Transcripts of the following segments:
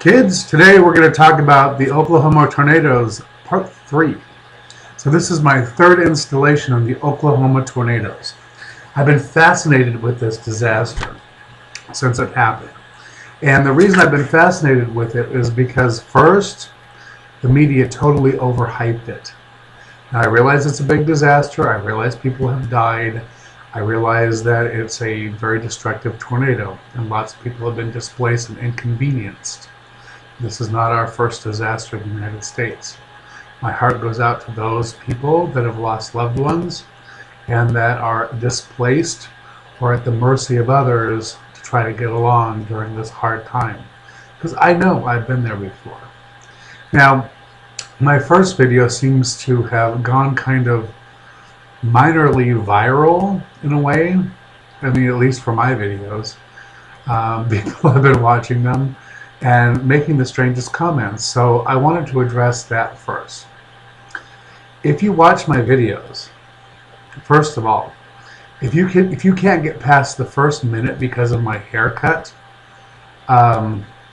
Kids, today we're going to talk about the Oklahoma tornadoes, part 3. So this is my third installation on the Oklahoma tornadoes. I've been fascinated with this disaster since it happened. And the reason I've been fascinated with it is because first, the media totally overhyped it. Now I realize it's a big disaster. I realize people have died. I realize that it's a very destructive tornado and lots of people have been displaced and inconvenienced. This is not our first disaster in the United States. My heart goes out to those people that have lost loved ones and that are displaced or at the mercy of others to try to get along during this hard time. Because I know I've been there before. Now, my first video seems to have gone kind of minorly viral in a way. I mean, at least for my videos. People have been watching them and making the strangest comments. So I wanted to address that first. If you watch my videos, first of all, if you can't get past the first minute because of my haircut,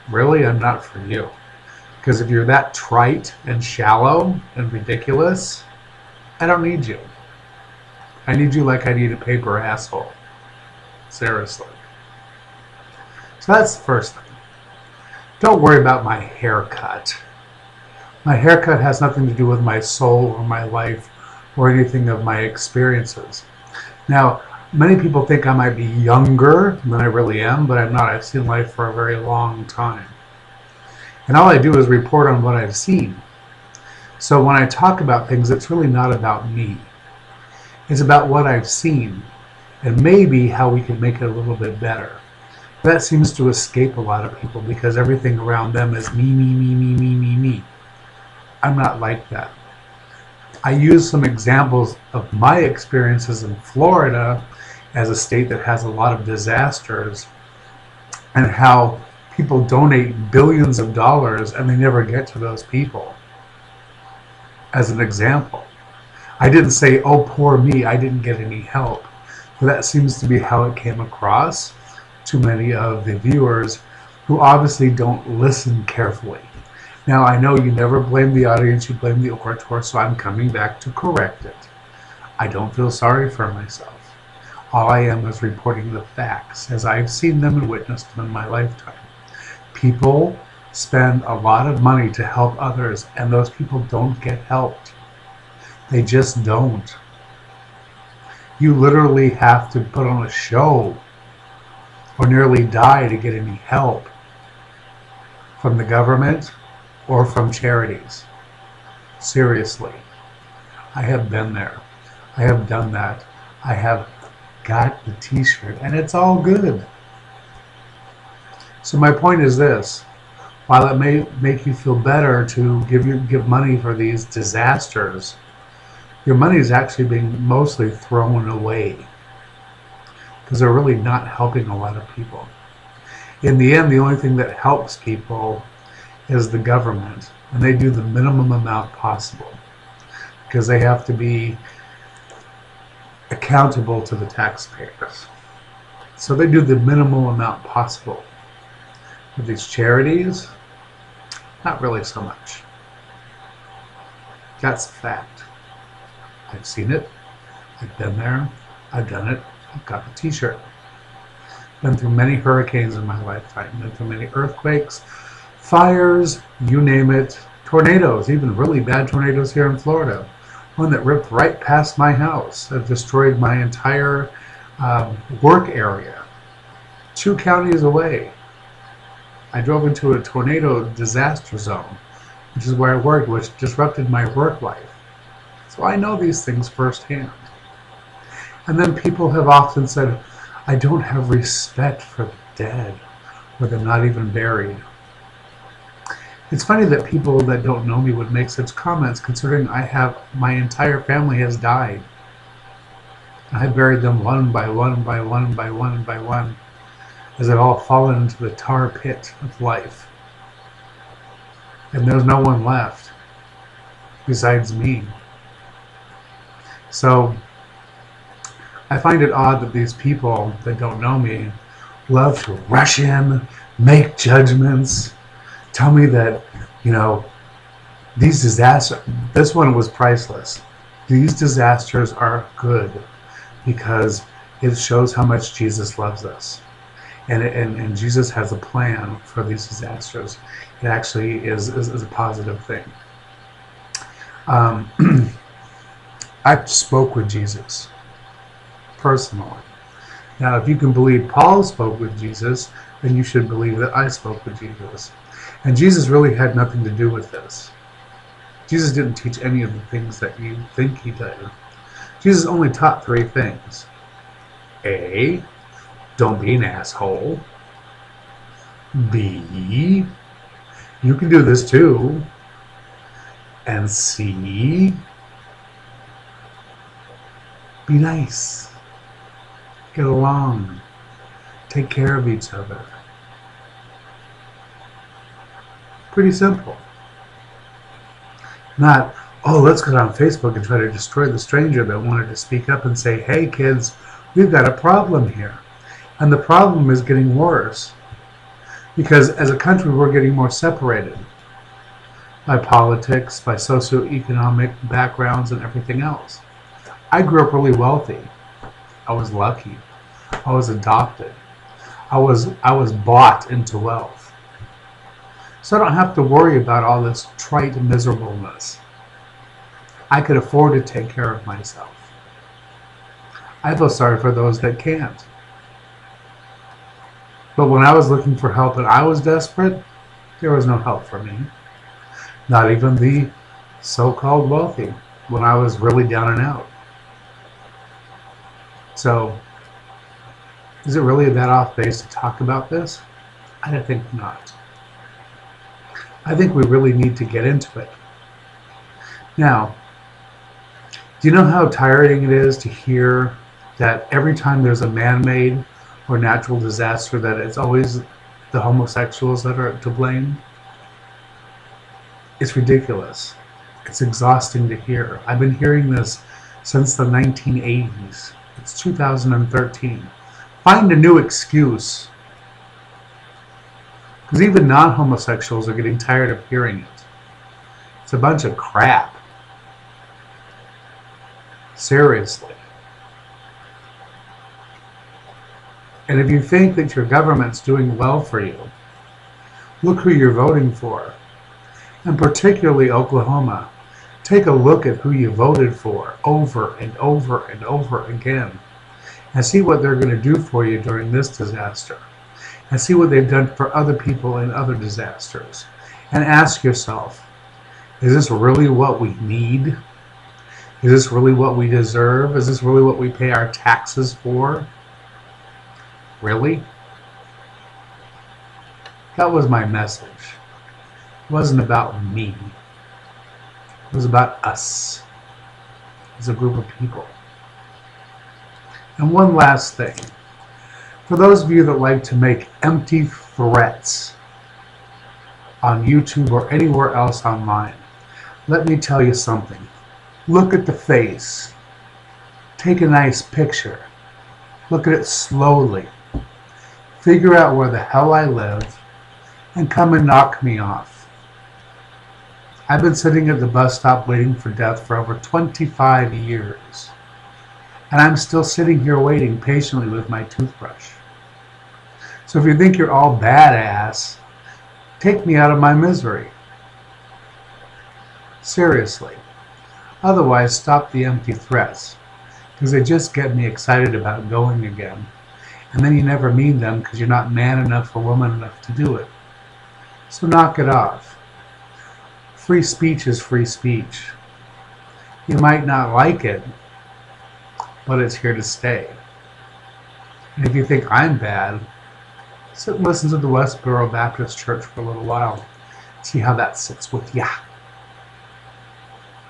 really, I'm not for you. Because if you're that trite and shallow and ridiculous, I don't need you. I need you like I need a paper asshole. Seriously. So that's the first thing. Don't worry about my haircut. My haircut has nothing to do with my soul or my life or anything of my experiences. Now, many people think I might be younger than I really am, but I'm not. I've seen life for a very long time. And all I do is report on what I've seen. So when I talk about things, it's really not about me. It's about what I've seen and maybe how we can make it a little bit better. That seems to escape a lot of people because everything around them is me, me, me, me, me, me, me. I'm not like that. I use some examples of my experiences in Florida as a state that has a lot of disasters and how people donate billions of dollars and they never get to those people. As an example. I didn't say, oh, poor me, I didn't get any help. But that seems to be how it came across to many of the viewers who obviously don't listen carefully. Now, I know you never blame the audience, you blame the orator, so I'm coming back to correct it. I don't feel sorry for myself. All I am is reporting the facts as I've seen them and witnessed them in my lifetime. People spend a lot of money to help others, and those people don't get helped. They just don't. You literally have to put on a show or nearly die to get any help from the government or from charities. Seriously. I have been there. I have done that. I have got the t-shirt and it's all good. So my point is this. While it may make you feel better to give money for these disasters, your money is actually being mostly thrown away because they're really not helping a lot of people. In the end, the only thing that helps people is the government, and they do the minimum amount possible because they have to be accountable to the taxpayers. So they do the minimal amount possible. With these charities, not really so much. That's a fact. I've seen it. I've been there. I've done it. I've got the t-shirt. Been through many hurricanes in my lifetime. Been through many earthquakes, fires, you name it. Tornadoes, even really bad tornadoes here in Florida. One that ripped right past my house. It destroyed my entire work area. 2 counties away. I drove into a tornado disaster zone, which is where I worked, which disrupted my work life. So I know these things firsthand. And then people have often said, I don't have respect for the dead, or they're not even buried. It's funny that people that don't know me would make such comments, considering my entire family has died. I buried them one by one, by one, by one, by one, as they've all fallen into the tar pit of life. And there's no one left besides me. So I find it odd that these people that don't know me love to rush in, make judgments, Tell me that, you know, these disasters, this one was priceless. These disasters are good because it shows how much Jesus loves us. And Jesus has a plan for these disasters. It actually is a positive thing. I spoke with Jesus personally. Now, if you can believe Paul spoke with Jesus, then you should believe that I spoke with Jesus. And Jesus really had nothing to do with this. Jesus didn't teach any of the things that you think he did. Jesus only taught 3 things. A, don't be an asshole. B, you can do this too. And C, be nice. Get along. Take care of each other. Pretty simple. Not, oh, let's go on Facebook and try to destroy the stranger that wanted to speak up and say, hey kids, we've got a problem here. And the problem is getting worse. Because as a country, we're getting more separated by politics, by socioeconomic backgrounds, and everything else. I grew up really wealthy. I was lucky. I was adopted. I was bought into wealth. So I don't have to worry about all this trite miserableness. I could afford to take care of myself. I feel sorry for those that can't. But when I was looking for help and I was desperate, there was no help for me. Not even the so-called wealthy, when I was really down and out. So, is it really that off base to talk about this? I think not. I think we really need to get into it. Now, do you know how tiring it is to hear that every time there's a man-made or natural disaster that it's always the homosexuals that are to blame? It's ridiculous. It's exhausting to hear. I've been hearing this since the 1980s. It's 2013. Find a new excuse. Because even non-homosexuals are getting tired of hearing it. It's a bunch of crap. Seriously. And if you think that your government's doing well for you, look who you're voting for. And particularly Oklahoma. Take a look at who you voted for over and over and over again. And see what they're going to do for you during this disaster. And see what they've done for other people in other disasters. And ask yourself, is this really what we need? Is this really what we deserve? Is this really what we pay our taxes for? Really? That was my message. It wasn't about me. It was about us as a group of people. And one last thing. For those of you that like to make empty threats on YouTube or anywhere else online, let me tell you something. Look at the face. Take a nice picture. Look at it slowly. Figure out where the hell I live and come and knock me off. I've been sitting at the bus stop waiting for death for over 25 years. And I'm still sitting here waiting patiently with my toothbrush. So if you think you're all badass, take me out of my misery. Seriously. Otherwise, stop the empty threats, because they just get me excited about going again. And then you never mean them because you're not man enough or woman enough to do it. So knock it off. Free speech is free speech. You might not like it, but it's here to stay. And if you think I'm bad, sit and listen to the Westboro Baptist Church for a little while. See how that sits with ya.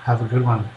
Have a good one.